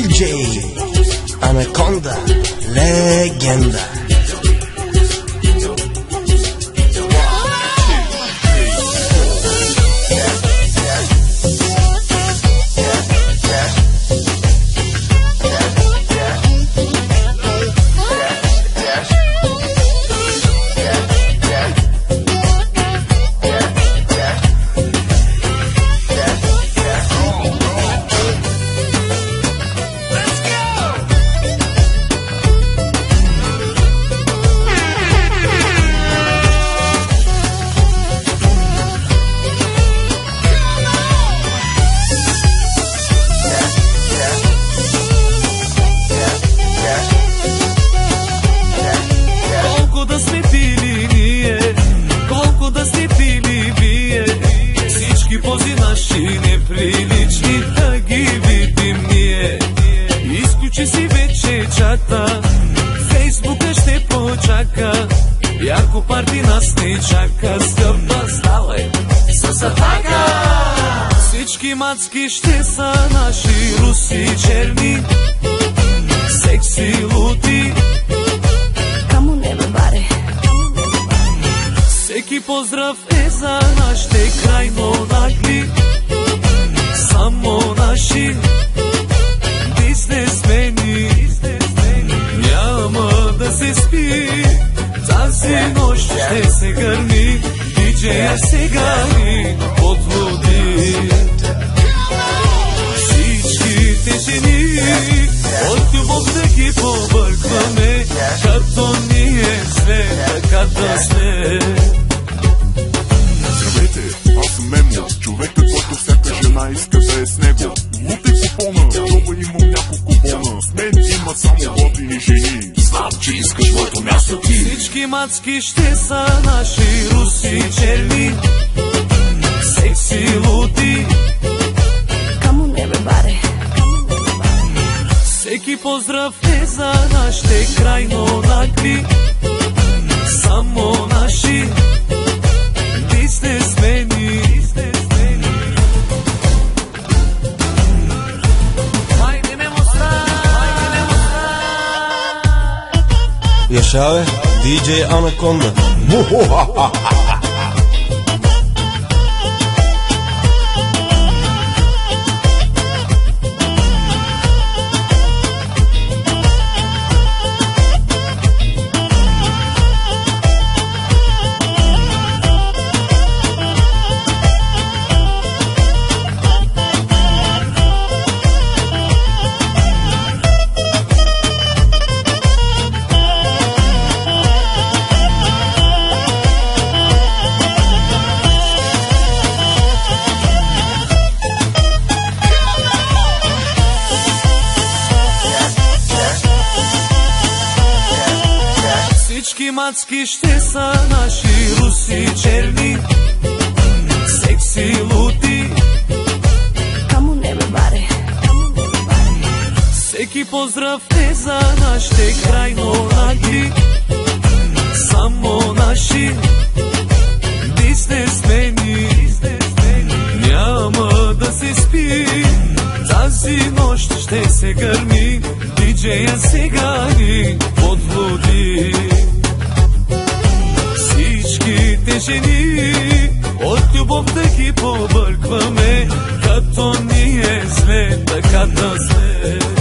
DJ Anaconda, leyenda. Неприлични да ги видим ние. Изключи си вече чата, Фейсбука ще почака. Ярко парти нас не чака, скъпа ставай с Атака. Всички мацки ще са наши, руси черни, секси лути. Камо не бе баре. Всеки поздрав е за нашите крайно нагли, само наши бизнесмени. Няма да се спи, тази нощ ще се гърми, диджея сега ни подводи. Всичките жени от любов да ги побъркваме, като ние сме, така да сме. Здравейте, аз съм Мемо, човека, който всяка жена иска да е с него. Лупи купона, доба имам няколко бона, с мен има само готини жени. Знам, че искаш моето място ти. Всички мацки ще са наши, руси черни, секси лути. Камо не бе баре. Всеки поздрав е за нашите крайно нагли, само наши бизнесмени. Яшаве, DJ Anaconda. Всички мацки ще са наши, руси черни, секси лути. Камо не бе баре. Всеки поздрав е за нашите крайно нагли, само наши бизнесмени. Няма да се спи, тази нощ ще се гърми, диджея сега ни подводи. Всичките жени от любов да ги побъркваме, като ние сме, така да сме.